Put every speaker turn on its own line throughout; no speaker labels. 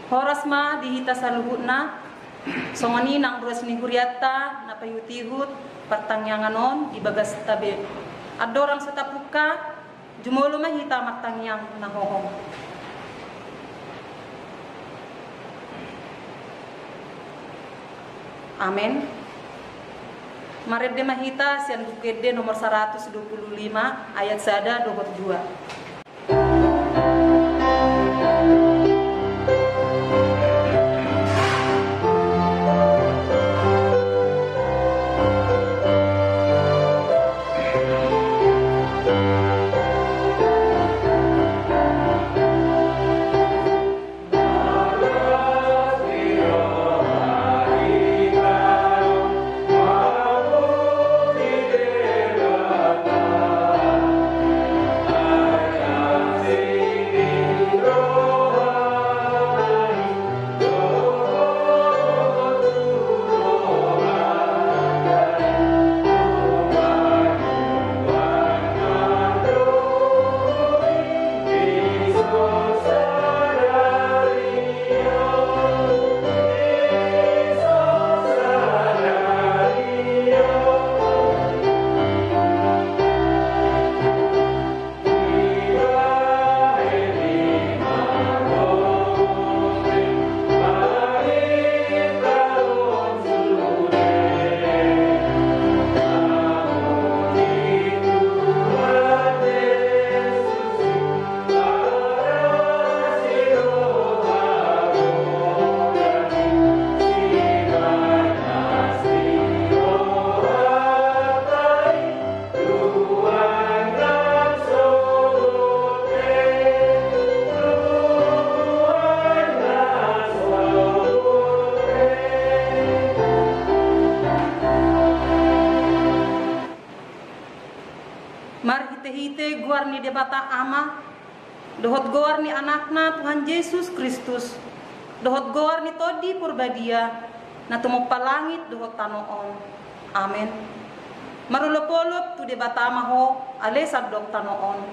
Horas ma dihita saluhutna songoni nang ruas ni huriata na payutihut pertangyanganon di bagas tabe. Adorang setapuka jumolo ma hita matangyang na hohong. Amin. Marede mahita sian bukede nomor 125 ayat 1-2. Hite guar ni debata ama dohot goar ni anakna Tuhan Yesus Kristus dohot goar ni todi purbadia na tumok palangit dohot tanoon. Amen. Marulopolop tu debata ama ho ale sadok tanoon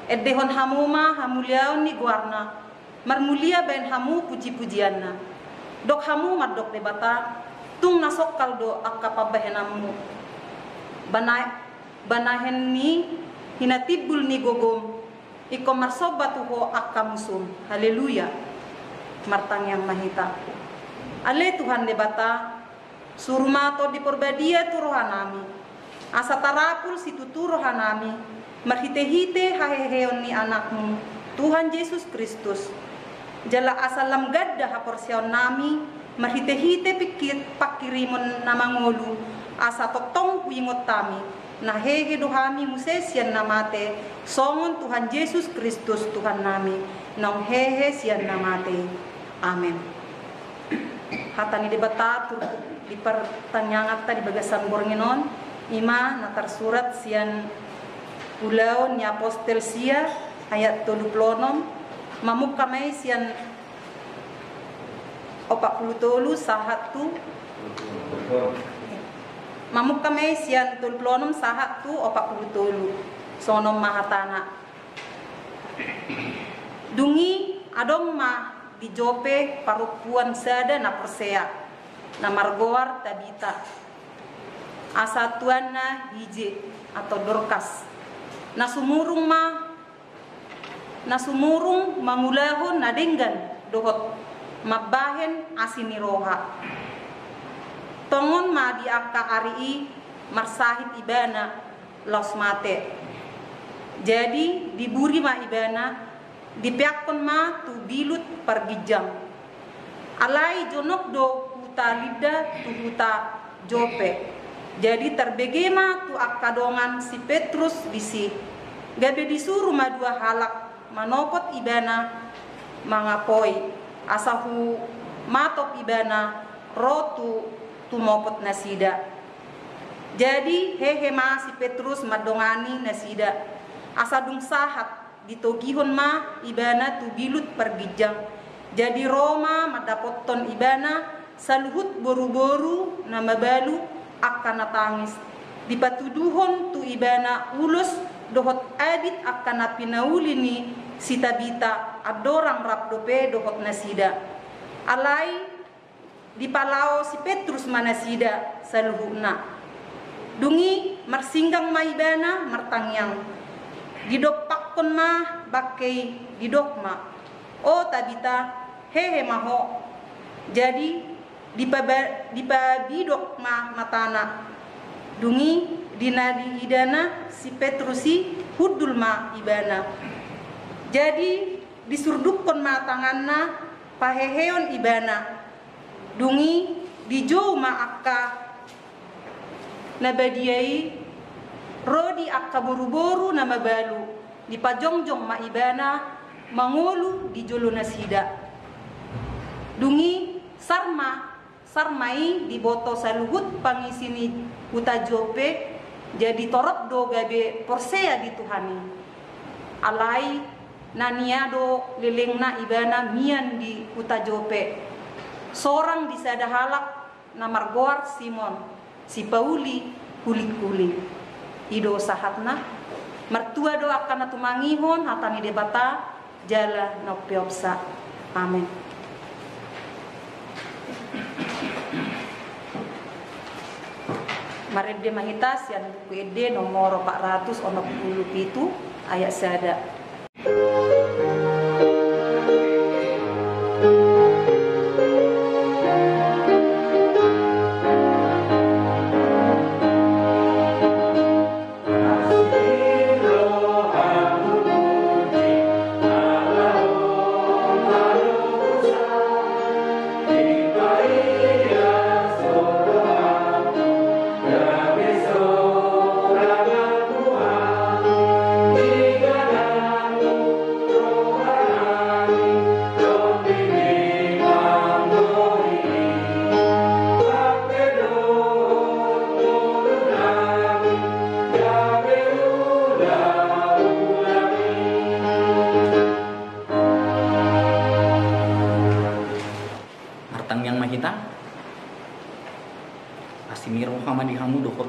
eddehon hamuma hamuliaon ni guarna marmulia ben hamu puji-pujianna dok hamu madok debata tung nasok kaldo akapabahenamu banahen ni hinatibul ni gogom iko marsobat ho akamusum. Haleluya. Martang yang mahita ale Tuhan debata surmato di porbadia tu rohanami asa tarapul situ tu rohanami marhite-hite haheheon ni anakmu Tuhan Yesus Kristus jala asalam gadda haporsion nami marhite-hite pikir pakirimon namangolu asa totong huingot tami nah hehe dohami musesian namate songon Tuhan Yesus Kristus Tuhan nami nong hehe sian namate. Amen. Hatani debata tu di pertanyaan di bagasan bornginon ima natar surat sian pulau ni apostel sia ayat 36 mamuk kamay sian 40 sahat tu mamuk kami sian tulplonom sahat tu 40 sonom mahatana dungi adong ma di Jope parupuan sada na persea na margoar Tabita asatuan na hije atau Dorcas na sumurung mangulahon na denggan dohot mabahen asiniroha tongon ma di akka arii marsahit ibana los mate jadi diburi ma ibana dipiakon ma tu bilut pergijang alai jonok do huta lida tu huta Jope jadi terbege ma tu akadongan si Petrus bisi gabe disuruh ma dua halak manopot ibana mangapoi asahu matop ibana rotu tumopot nasida jadi hehe ma si Petrus madongani nasida asadung sahat ditogihon ma ibana tu bilut pergijang jadi Roma madapoton ibana saluhut boru-boru na mabalu akan natangis dipatuduhon tu ibana ulus dohot adit akan napinauli ni si Tabita adorang rapdope dohot nasida Alai di palao si Petrus manasida saluhuna. Dungi marsinggang maibana martangyang. Didok pakkon ma bakai didok ma. O Tabita hehe maho. Jadi dipabidok ma matana. Dungi dinadi idana si Petrusi hudul ma ibana. Jadi disurdukon ma tanganna paheheon ibana. Dungi dijou ma akka nabadiai rodi akka boru-boru na mabalu dipajongjong ma ibana mangulu di jolo nasida. Dungi sarmai di boto saluhut pangisini utajope jadi torop do gabe porsea di Tuhani. Alai naniado lelengna ibana mian di utajope. Seorang di sadahalak namargoar Simon si Pauli kulik-kulik. Ido sahatna mertua do akan atumangihon hatani debata jala nopiopsa. Amin. Marede mahitas yang buku ede nomor 467 ayat sada.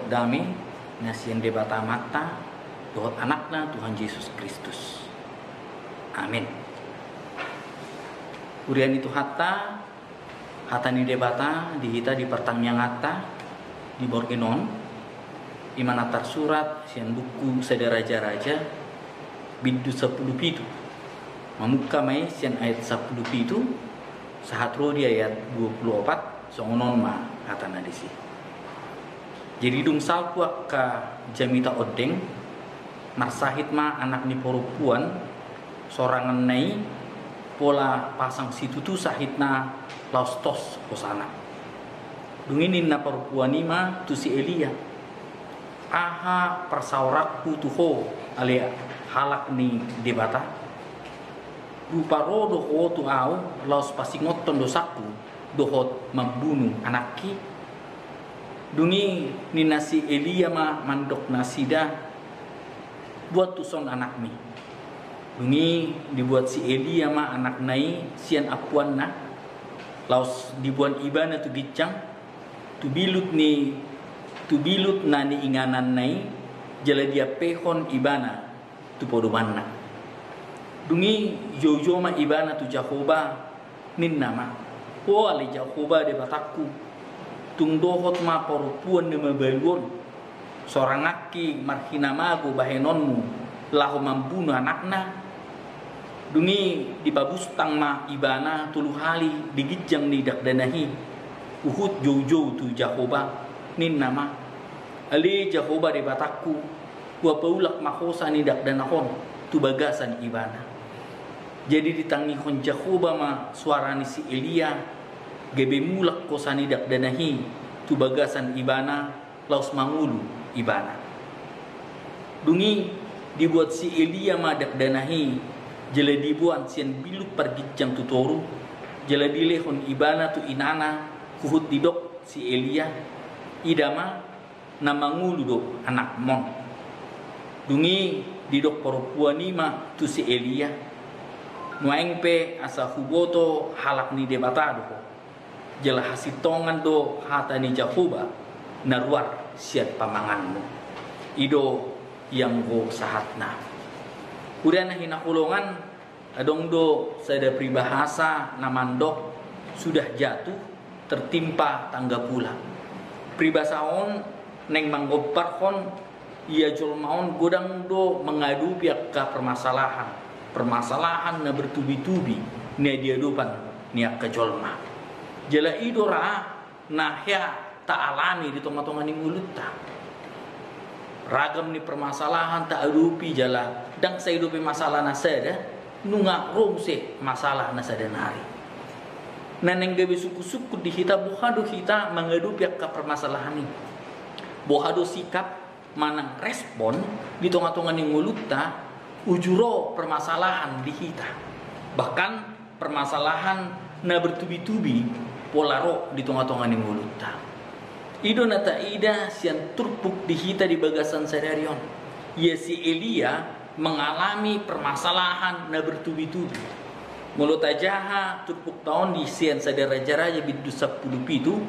Dami nasian debata mata dohot anakna Tuhan Yesus Kristus. Amin. Urian itu hata ni debata dihita di pertanyaan hata di borgenon iman atar surat sian buku sederaja-raja bidu 10 pitu mamuka mai sian ayat 10 pitu sahat rodi ayat 24 songonon ma hatana disi. Jadi dung salpua ka jamita odeng marsahit ma anak ni perempuan sorangan nai pola pasang situ tu sahitna laustos kosana. Dunginin na perempuan ni ma tu si Elia. Aha persaurakku tuho alia halak ni debata. Rupa rodo ho tu au laus pasingoton dosaku dohot membunuh anakki. Dungi ni nasi Elia ma mandok nasida buat tuson anak ni. Dungi dibuat si Elia ma anak nai sian apuan na laus dibuat ibana tu gicang tu bilut na ni inganan nai jala dia pehon ibana tu podomanna. Dungi jojo ma ibana tu Jahoba nin nama ho ale Jahoba de bataku tung dohot ma perempuan de mabaluon seorang aki marhina mago bahenonmu lahu membunuh anakna. Dungi dibabustang ma ibana tulu hali digijang ni dakdanahi uhut jojo tu Jahoba nin nama ali Jahoba de bataku wa paulak mahosa ni dakdanahon tu bagasan ibana. Jadi ditangihon Jahoba ma suara ni si Elia gebe mulak kosani dakdanahi tu bagasan ibana laus mangulu ibana. Dungi dibuat si Elia ma dakdanahi jela dibuat sian biluk pergijang tu toru jela dilehon ibana tu inana kuhut didok si Elia idama na mangulu do anak mon. Dungi didok perempuan ni ma tu si Elia nuaeng pe asa huboto halak ni debata do jela hasitongan do hata ni Jahoba naruar siat pamanganmu ido yang go sahatna. Kemudian hinakulongan adong do sada pribahasa namandok sudah jatuh tertimpa tangga pula. Pribasaon neng manggoparkon ia jolmaon godang do mengadu pihak ke permasalahan na bertubi-tubi na diadupan niak ke jolma. Jala idora nah ya tak alami di tonga-tonga ni mulutta. Ragam ni permasalahan tak adupi jala dang sa hidupi masalah nasada nunga romse masalah nasada nari. Naneng gabi suku-suku di kita bohado kita mengadu pihak ke permasalahan ini. Bohado sikap manang respon di tonga-tonga ni mulutta ujuro permasalahan di kita. Bahkan permasalahan na bertubi-tubi polaro di tonga-tonga ni mulutta. Ido nata ida sian turpuk di hita di bagasan sadarion. Ia si Elia mengalami permasalahan na bertubi-tubi. Mulut ajaha turpuk tahun di sian sadaraja-raja bidu 10 pitu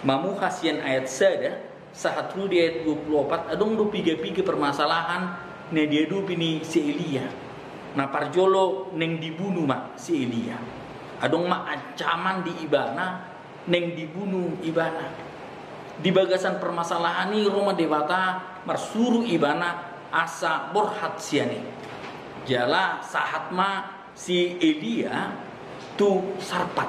mamuha sian ayat sada sahat di ayat 24 adong do piga-piga permasalahan na dia dupi ni si Elia. Na parjolo neng dibunuh mak si Elia. Adong mak ancaman di ibana neng dibunuh ibana. Di bagasan permasalahan ini Roma Dewata marsuru ibana asa borhat siani. Jala sahat ma si Elia tu sarpat.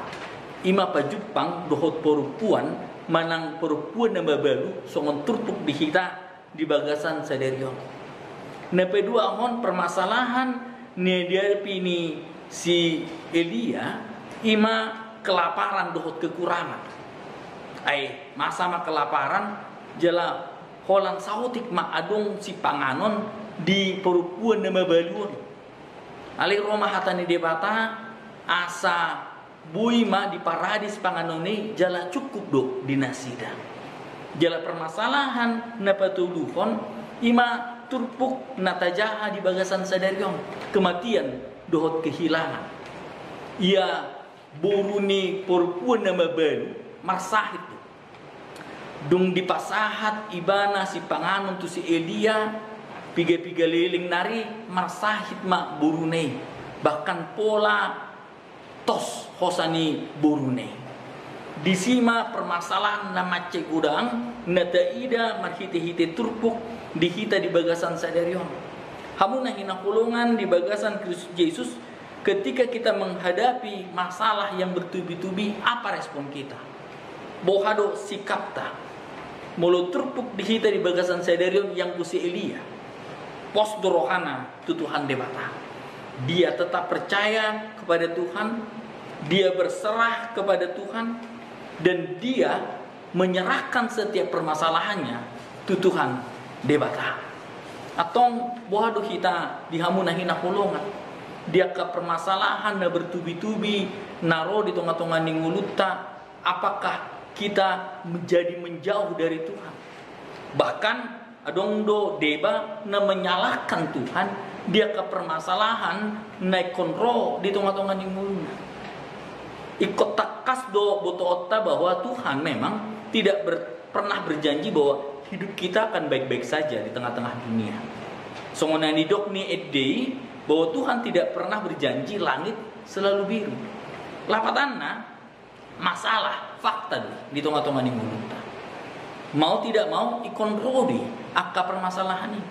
Ima pa Jepang dohot perempuan manang perempuan na babalu songon turpuk di hita di bagasan saderion. Nepe dua amon permasalahan ne diarpi ni si Elia ima kelaparan dohot kekurangan. Masa kelaparan jala holan sautik ma adong si panganon di perempuan nama baluon. Ali Roma hatani debata asa bui ma di paradis panganon ni jala cukup do dinasida. Jala permasalahan na patuluhon ima turpuk natajaha di bagasan sadarion kematian dohot kehilangan. Ia buruni perempuan nama balu marsahit tu. Dung dipasahat ibana si panganon tu si Elia piga-piga liling nari marsahit mak burune bahkan pola tos hosani burune disima permasalahan nama cek udang nata ida marhite-hite turpuk di hita di bagasan sadarion hamuna hina kulungan di bagasan Kristus Yesus ketika kita menghadapi masalah yang bertubi-tubi apa respon kita bohado sikapta mulut turpuk di hita di bagasan sadarion yang kusi Elia pos dorohana tu Tuhan debata dia tetap percaya kepada Tuhan dia berserah kepada Tuhan dan dia menyerahkan setiap permasalahannya tu Tuhan debata atong bohado kita dihamuna hina holongan dia ke permasalahan na bertubi-tubi naro di tonga-tonga ningulutta apakah kita menjadi menjauh dari Tuhan. Bahkan adong do deba na menyalahkan Tuhan dia ke permasalahan naik konro di tonga-tonga ni muluna. Ikut takas do boto otta bahwa Tuhan memang tidak pernah berjanji bahwa hidup kita akan baik-baik saja di tengah-tengah dunia. Songonani dok ni edei bahwa Tuhan tidak pernah berjanji langit selalu biru. Lapatanna masalah fakta di tonga-tonga ni mulunta. Mau tidak mau ikon rodi akka permasalahan ini.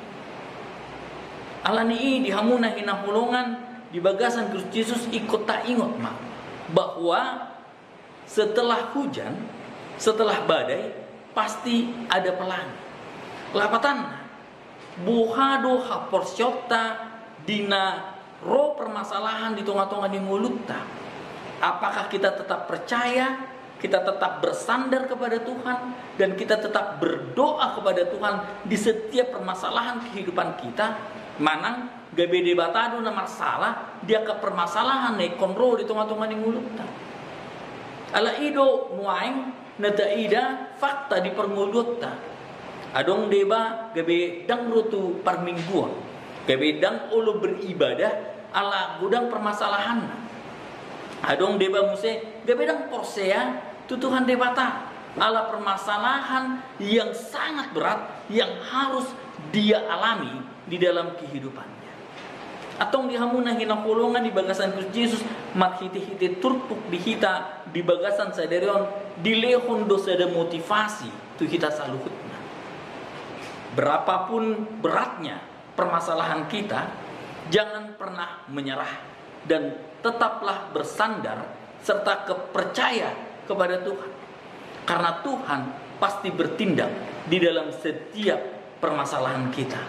Alani dihamuna hina hulungan di bagasan Kristus Yesus ikut tak ingot mak bahwa setelah hujan, setelah badai pasti ada pelangi. Lapatan buhado haporsyota dina ro permasalahan di tonga-tonga ni mulunta. Apakah kita tetap percaya, kita tetap bersandar kepada Tuhan, dan kita tetap berdoa kepada Tuhan di setiap permasalahan kehidupan kita? Manang gabe debatado na masalah, dia ke permasalahan na ikonro di tengah-tengah ni ngulutta. Ala ido nuaing na taida fakta di perngulutta. Adong deba gabe dang rutu parmingguan, gabe dang ulo beribadah ala gudang permasalahan. Adong deba muse gabedang porsea tu Tuhan debata ala permasalahan yang sangat berat yang harus dia alami di dalam kehidupannya. Atong dihamuna hinakulungan di bagasan Kristus Yesus makhiti-hiti turpuk di hita di bagasan sadarion dilehon dosa ada motivasi tu kita saluhutna. Berapapun beratnya permasalahan kita, jangan pernah menyerah dan tetaplah bersandar serta percaya kepada Tuhan. Karena Tuhan pasti bertindak di dalam setiap permasalahan kita.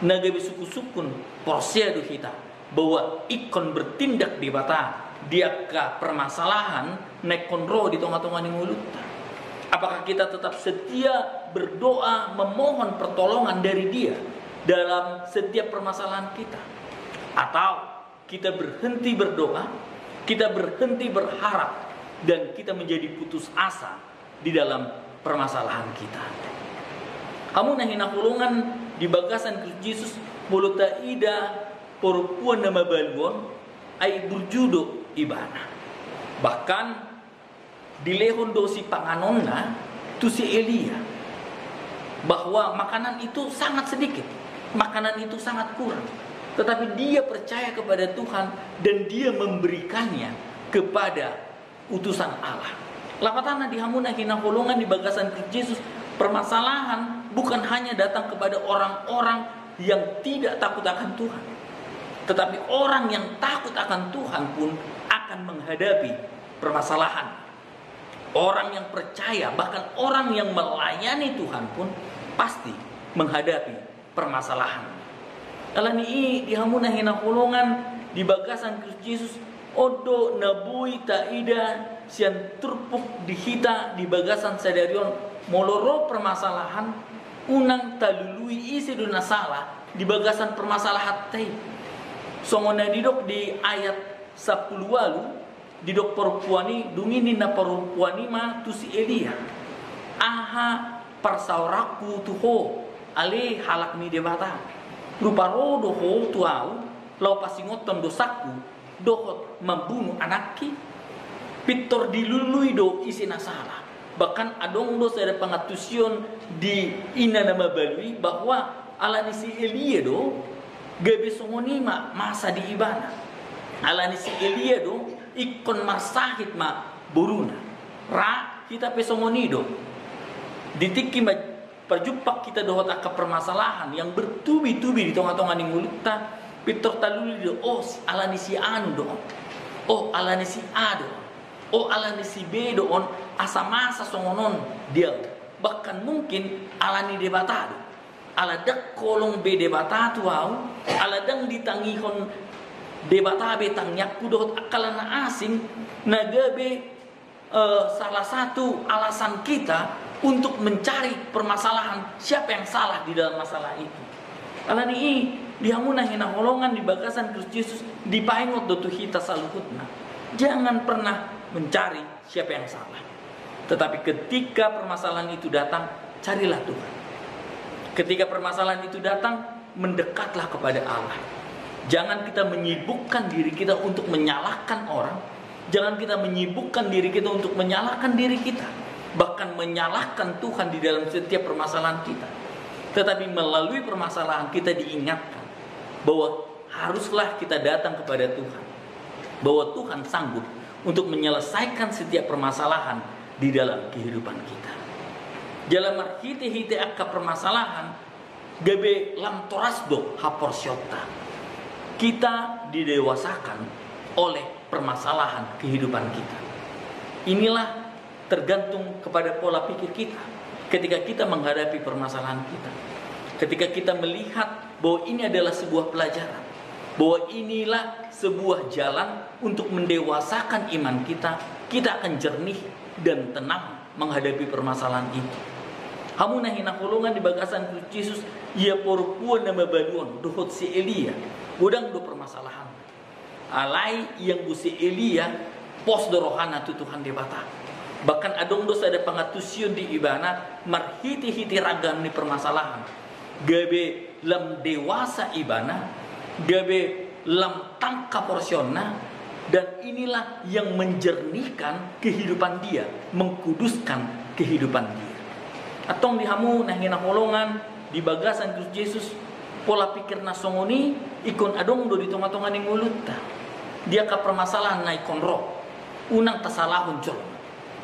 Nagabi suku-sukun porsia kita bahwa ikon bertindak di bata dia ke permasalahan nekonro di tengah-tengah ni mulut. Apakah kita tetap setia berdoa memohon pertolongan dari dia dalam setiap permasalahan kita, atau kita berhenti berdoa, kita berhenti berharap, dan kita menjadi putus asa di dalam permasalahan kita? Kamu nahina kulungan di bagasan Kristus Yesus muluta ida perempuan nama baluon ay berjudo ibana. Bahkan dilehon dosi panganonna tu si Elia, bahwa makanan itu sangat sedikit, makanan itu sangat kurang, tetapi dia percaya kepada Tuhan dan dia memberikannya kepada utusan Allah. Lapatana dihamuna hina holongan di bagasan Kristus Yesus. Permasalahan bukan hanya datang kepada orang-orang yang tidak takut akan Tuhan, tetapi orang yang takut akan Tuhan pun akan menghadapi permasalahan. Orang yang percaya, bahkan orang yang melayani Tuhan pun pasti menghadapi permasalahan. Alani dihamuna hina holongan di bagasan Kristus Yesus. Odo nabui taida sian turpuk dihita di bagasan sadarion moloro permasalahan unang talului isi duna salah di bagasan permasalahan tei. Songona didok di ayat 10 walu didok perempuani dungini na perempuani ma tu si Elia. Aha parsauraku tuho ale halak ni debata. Rupa rodo ho tuau lau pasingoton dosaku dohot membunuh anakki pitor dilului do isi nasalah. Bahkan adong do ada pengatusion di ina nama balui bahwa alani si Elia do gabe songonima masa di ibana. Alani si Elia do ikon marsahit ma buruna ra kita pesongonido ditiki perjumpa kita dohot aka permasalahan yang bertubi-tubi di tengah-tengah ning mulutta pitor taluli do oh alani si anu do oh alani si A do oh alani si B do on asa masa songonon dia bahkan mungkin alani debata do ala dak kolong be debata tu au ala dang ditangihon debata be tangyaku do akalana asing nagabe salah satu alasan kita untuk mencari permasalahan siapa yang salah di dalam masalah itu. Alani dihamuna hina holongan di bagasan Kristus Yesus dipaingot do hita saluhutna. Jangan pernah mencari siapa yang salah. Tetapi ketika permasalahan itu datang, carilah Tuhan. Ketika permasalahan itu datang, mendekatlah kepada Allah. Jangan kita menyibukkan diri kita untuk menyalahkan orang. Jangan kita menyibukkan diri kita untuk menyalahkan diri kita. Bahkan menyalahkan Tuhan di dalam setiap permasalahan kita. Tetapi melalui permasalahan kita diingatkan bahwa haruslah kita datang kepada Tuhan. Bahwa Tuhan sanggup untuk menyelesaikan setiap permasalahan di dalam kehidupan kita. Dalam hite-hite akka permasalahan gabe lam torasdo haporsyota. Kita didewasakan oleh permasalahan kehidupan kita. Inilah tergantung kepada pola pikir kita. Ketika kita menghadapi permasalahan kita, ketika kita melihat bahwa ini adalah sebuah pelajaran, bahwa inilah sebuah jalan untuk mendewasakan iman kita, kita akan jernih dan tenang menghadapi permasalahan itu. Kamu nahina kulungan di bagasan Kristus Yesus, ia perempuan nama baduan, dohot si Elia, godang do permasalahan. Alai yang bu si Elia, pos dorohana tu Tuhan debata. Bahkan adong dos ada pengatusion di ibana marhiti-hiti ragam ni permasalahan. Gabe lam dewasa ibana, gabe lam tangka porsionna, dan inilah yang menjernihkan kehidupan dia, mengkuduskan kehidupan dia. Atong dihamu nahina holongan di bagasan Kristus Yesus Pola pikir nasongoni ikon adong do di tonga-tonga ni mulut ta. Dia ka permasalahan na ikon roh. Unang tasalahon jol.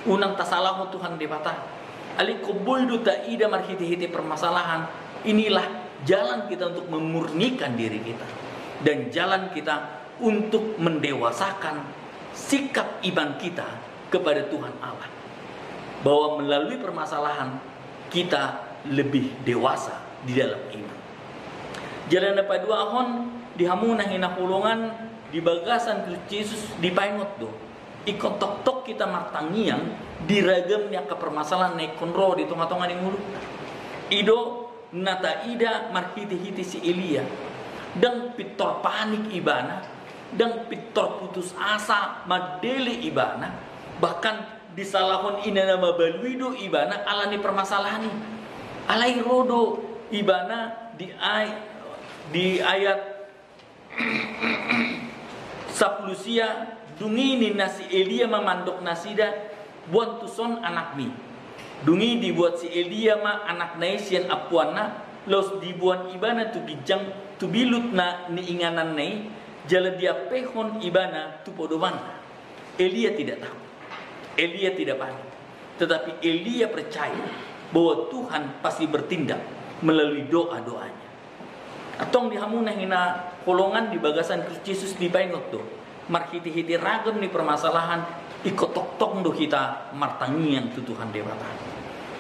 Unang tasalahon Tuhan di bata. Ali koboido ta ida marhiti-hiti permasalahan. Inilah jalan kita untuk memurnikan diri kita. Dan jalan kita untuk mendewasakan sikap iman kita kepada Tuhan Allah. Bahwa melalui permasalahan kita lebih dewasa di dalam iman. Jalan dapat dua ahon dihamuna hina kulungan di bagasan Kristus di paingot do. Ikon tok-tok kita martangiang diragamnya ke permasalahan nekon roh di tengah-tengah di mulut. Ido nata ida marhiti-hiti si Elia. Dan pitor panik ibana. Dan pitor putus asa madeli ibana. Bahkan di salahon ina nama baluido ibana alani permasalahan. Alai rodo ibana di ayat saplusia dungini nasi Elia memandok nasida buan tuson anak mi. Dungi dibuat si Elia ma anak naisian apuana los dibuan ibana tu gijang tu bilut na ni inganan nai jala dia pehon ibana tu podoman. Elia tidak tahu. Elia tidak panik. Tetapi Elia percaya bahwa Tuhan pasti bertindak melalui doa-doanya. Atong dihamuna hina kolongan di bagasan Kristus di paingot do. Marhiti-hiti ragam ni permasalahan ikotok-tok do kita martangian tu Tuhan dewata.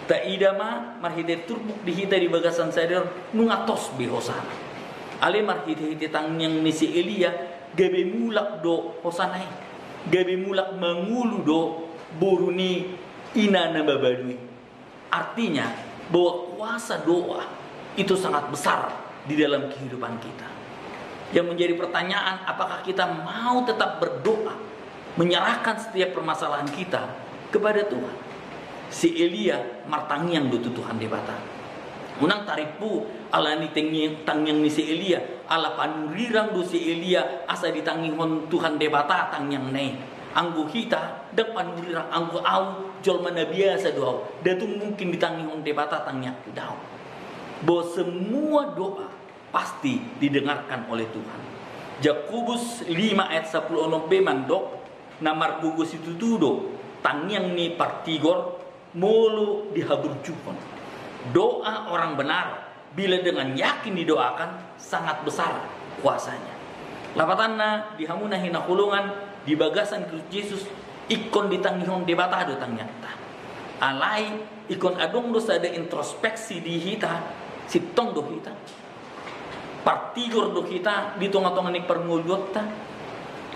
Ta ida ma marhiti turbuk di hita di bagasan sadar nungatos behosana. Ale marhiti-hiti tangyang ni si Elia gabe mulak do hosanai. Gabe mulak mangulu do boruni ina na babadui. Artinya bahwa kuasa doa itu sangat besar di dalam kehidupan kita. Yang menjadi pertanyaan, apakah kita mau tetap berdoa, menyerahkan setiap permasalahan kita kepada Tuhan? Si Elia martangiang do Tuhan debata. Unang taripu ala ni tangyang ni si Elia, ala panurirang do si Elia asa ditangihon Tuhan debata tangyang nei. Anggo hita dak panurirang anggo au jol mana biasa doa. Datung mungkin ditangihon debata tangyang daw. Bahwa semua doa pasti didengarkan oleh Tuhan. Yakobus 5 ayat 10 b mandok namar gugus itu tudo tangyang ni partigor mulu dihaburjukon. Doa orang benar bila dengan yakin didoakan sangat besar kuasanya. Lapatanna dihamuna hina kulungan di bagasan Kristus Yesus ikon ditangihon debata do tangyata. Alai ikon adong do sada introspeksi di hita sitong do hita partigor do kita di tengah-tengah nik perngulota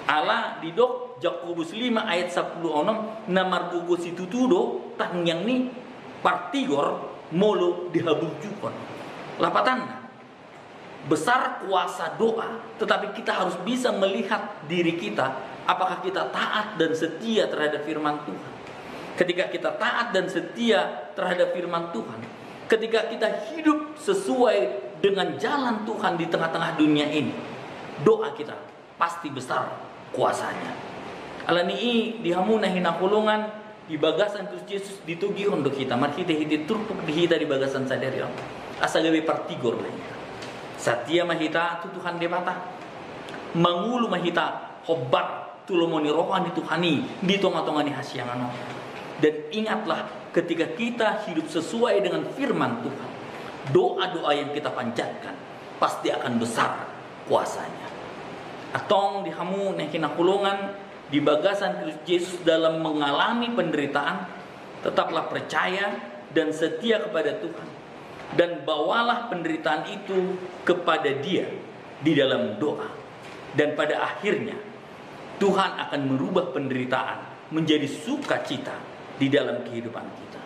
ala di dok Yakobus 5 ayat 10 namar gugus itu tudo tangyang ni partigor molo dihabujukon. Lapatan besar kuasa doa, tetapi kita harus bisa melihat diri kita apakah kita taat dan setia terhadap firman Tuhan. Ketika kita taat dan setia terhadap firman Tuhan, ketika kita hidup sesuai dengan jalan Tuhan di tengah-tengah dunia ini, doa kita pasti besar kuasanya. Alani dihamuna hina kulungan di bagasan Kristus Yesus ditugi untuk kita. Mari kita turpuk di hita di bagasan sadari. Asa gawe partigor lah. Satia mahita tu Tuhan debata. Mangulu mahita hobbar tulomoni rohani Tuhani di tengah-tengah ni hasiangan. Dan ingatlah ketika kita hidup sesuai dengan firman Tuhan, doa-doa yang kita panjatkan pasti akan besar kuasanya. Atong dihamu nekina kulungan di bagasan Kristus Yesus dalam mengalami penderitaan, tetaplah percaya dan setia kepada Tuhan. Dan bawalah penderitaan itu kepada Dia di dalam doa. Dan pada akhirnya Tuhan akan merubah penderitaan menjadi sukacita di dalam kehidupan kita.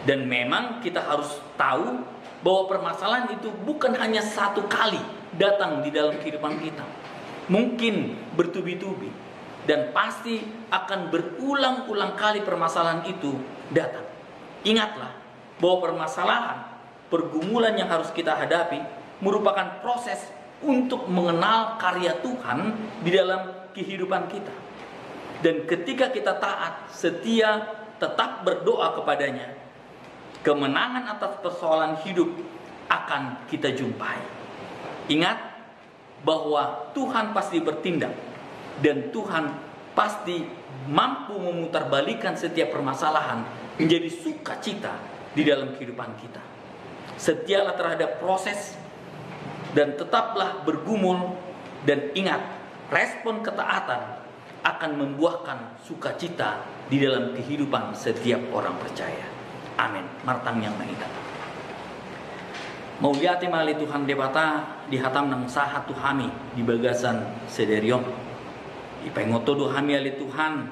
Dan memang kita harus tahu bahwa permasalahan itu bukan hanya satu kali datang di dalam kehidupan kita. Mungkin bertubi-tubi dan pasti akan berulang-ulang kali permasalahan itu datang. Ingatlah bahwa permasalahan, pergumulan yang harus kita hadapi merupakan proses untuk mengenal karya Tuhan di dalam kehidupan kita. Dan ketika kita taat, setia, tetap berdoa kepadanya, kemenangan atas persoalan hidup akan kita jumpai. Ingat bahwa Tuhan pasti bertindak dan Tuhan pasti mampu memutarbalikkan setiap permasalahan menjadi sukacita di dalam kehidupan kita. Setialah terhadap proses dan tetaplah bergumul, dan ingat, respon ketaatan akan membuahkan sukacita di dalam kehidupan setiap orang percaya. Amin. Martang yang mahita. Mauliati mali Tuhan debata dihatam nang sahat tuhami di bagasan sederion. Ipengoto dohami ali Tuhan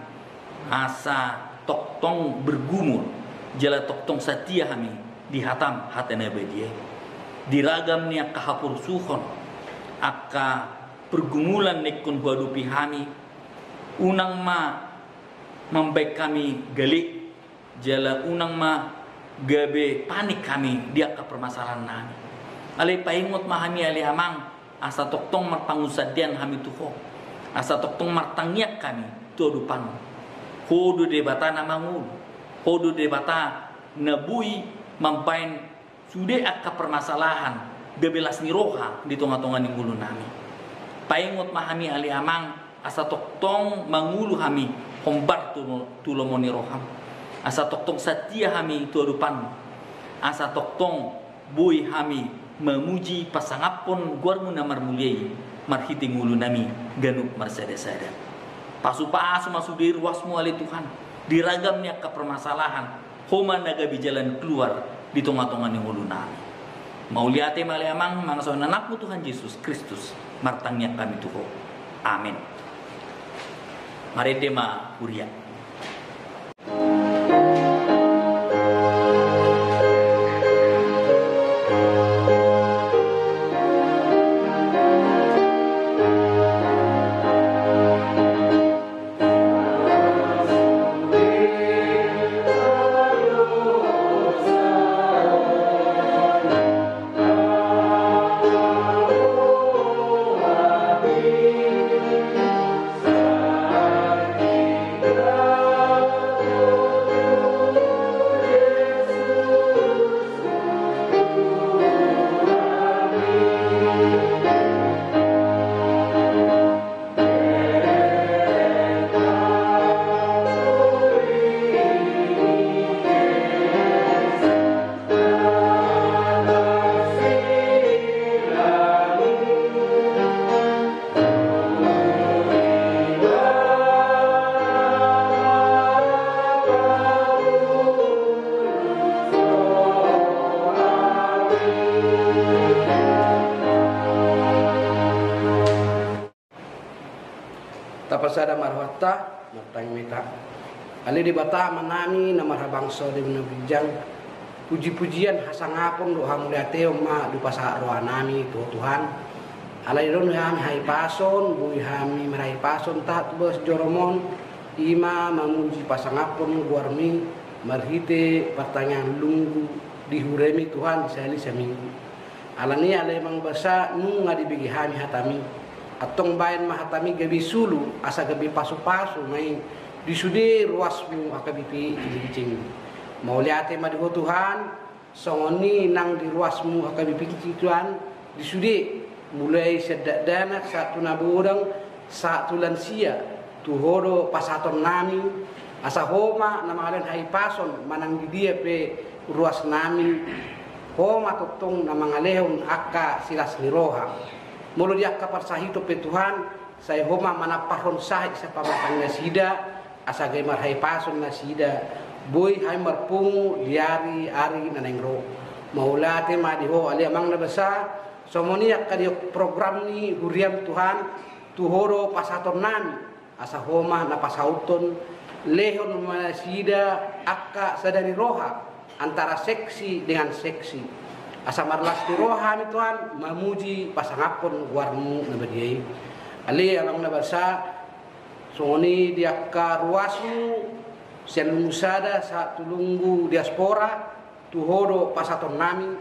asa toktong bergumul jala toktong setia kami dihatam hatene bedie. Diragam niak kahapur suhon aka pergumulan nekun huadupi kami unang ma membaik kami galik jala unang ma gabe panik kami dia ke permasalahan kami. Ali paingot mahami ali amang asa toktong marpangusadian kami tuho. Asa toktong martangyak kami tuadupan. Hodo debata namangul. Hodo debata nabui mampain sude akka permasalahan gabelas ni roha di tonga-tonga ning ulu nami. Paingot mahami ali amang asa toktong mangulu kami hombar tulomoni roham. Asa toktong setia kami tuadupan. Asa toktong bui kami memuji pasangapon guarmu namar muliai marhiting ulu nami ganuk marsada-sada. Pasu-pasu masuk di ruasmu ali Tuhan. Diragamnya ke permasalahan. Homa nagabi jalan keluar di tengah-tengah yang ulu nami. Mauliate mali amang mangsawan anakmu Tuhan Yesus Kristus. Martangnya kami Tuhan. Amin. Mari tema kuria.
Tapasada marwata matang mita ali di bata manami na marhabangso di menabijang puji-pujian hasangapon do hamuliateo ma du pasa roanami to Tuhan alai ron hami hai pason bui hami marai pason tat bos joromon ima mamuji pasangapon guarmi marhite pertanyaan lunggu dihuremi Tuhan sehari seminggu alani alai mang basa nu ngadi bigi hami hatami atong bayan mahatami gabi sulu asa gabi pasu-pasu may disudi ruasmu akabipi cing mauliate madiho Tuhan songoni nang di ruasmu akabipi Tuhan disudi mulai sedak dana satu nabudang satu lansia tuhodo pasaton nami asa homa namalen hai pason manang di dia pe ruas nami homa totong namangalehon akka silas liroha mulu dia kapar sahito pe Tuhan saya homa manapahon sahit sa pamatang nasida asa gay marhay pason nasida boy hay marpungu diari ari nanengro maulate madiho ali amang nabasa somoniak kadiok program ni huriam Tuhan tuhoro pasaton nami asa homa napasauton lehon nasida akka sadari roha antara seksi dengan seksi asa marlas di rohani Tuhan mamuji pasangapon warmu nabadiai ali amang nabasa songoni diakka ruasmu sian musada sa tulunggu diaspora tuhodo pasaton nami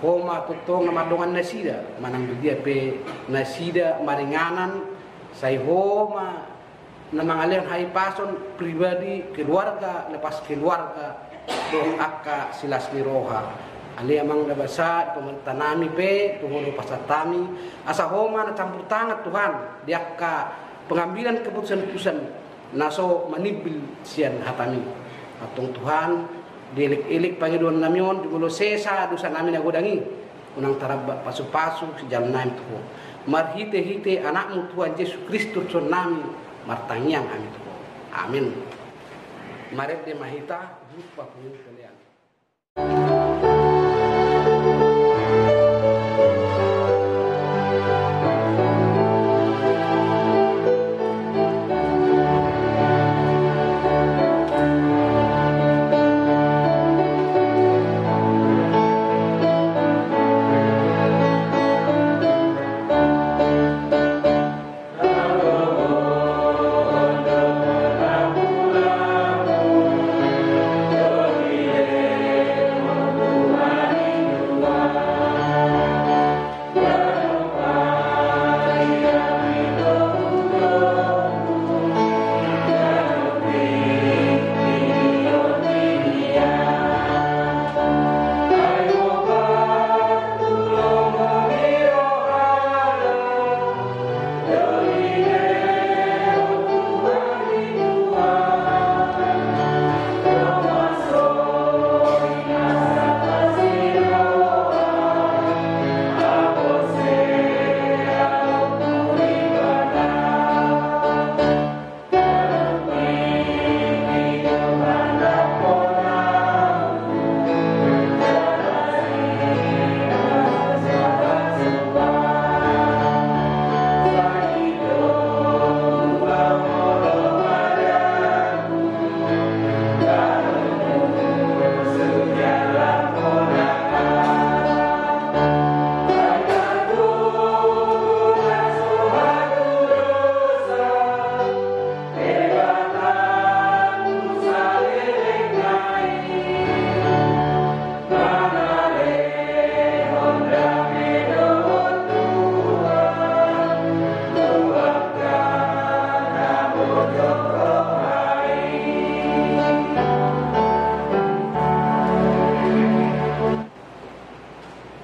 homa tutong namadongan nasida manang dia pe nasida maringanan sai homa namangalian hai pason pribadi keluarga lepas keluarga dong akka silas di roha Ali amang da basa pemerintah nami pe pengono pasatami asa homa na campur tangan Tuhan dia ka pengambilan keputusan-keputusan naso manibil sian hatami atong Tuhan dilik-ilik pangiduan namion di mulo sesa dosa nami na godangi unang tarab pasu-pasu si jalan nami Tuhan marhite-hite anakmu Tuhan Yesus Kristus son nami martangyang amin Tuhan amin maret de mahita lupa punya kalian.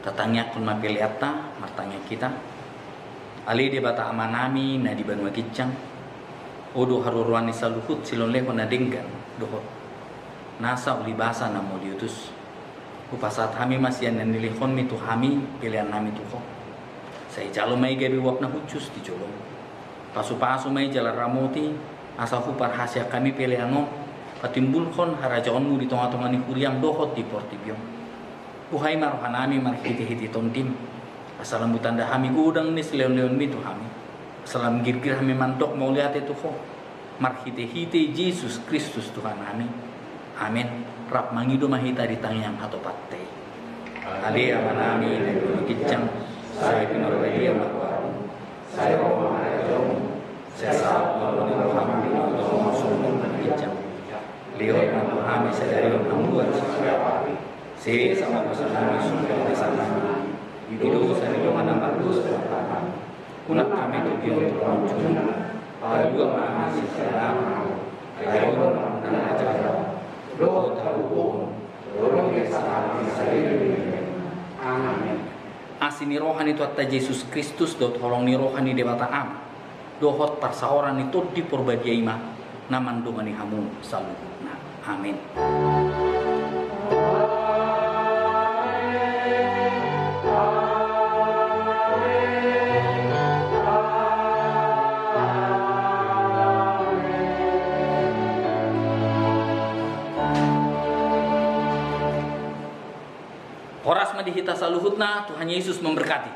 Tatangnya kun mapiliata martanya kita ali di bata amanami na di banua gicang odo haruruan ni saluhut silon leho na denggan dohot nasa uli basa na moliutus upasat hami masian na nilihon mi tu hami pilihan nami tuho say jalo may gabi wap na hucus di jolong pasu-pasu may jalan ramoti asa hupar hasya kami pilihan no patimbulkon harajaonmu di tonga-tonga ni kuriang dohot di portibiong Buhay marohanami marhiti-hiti tontim asalam butanda hami gudang nis leon-leon mitu hami asalam girgir hami mantok mau lihat itu kok marhiti-hiti Yesus Kristus Tuhan kami amin rap mangido mahita di tangyang atau patte ali amanami negeri kicang saya pinorodia makwaru saya roh marajong saya saat nolong hami nolong masuk kicang lihat nama hami sadari membuat siapa si sama bersama sudah di sana hidup saya dengan nama Yesus unak kami tujuan untuk muncul pada dua kami secara ayo dan acara doa tahu dorong kesalahan saya amin asini rohani tu atta Yesus Kristus dot holong ni rohani debata am dohot parsaoran itu di porbadia ima naman dongani hamu salutna amin. Horas madihita saluhutna Tuhan Yesus memberkati.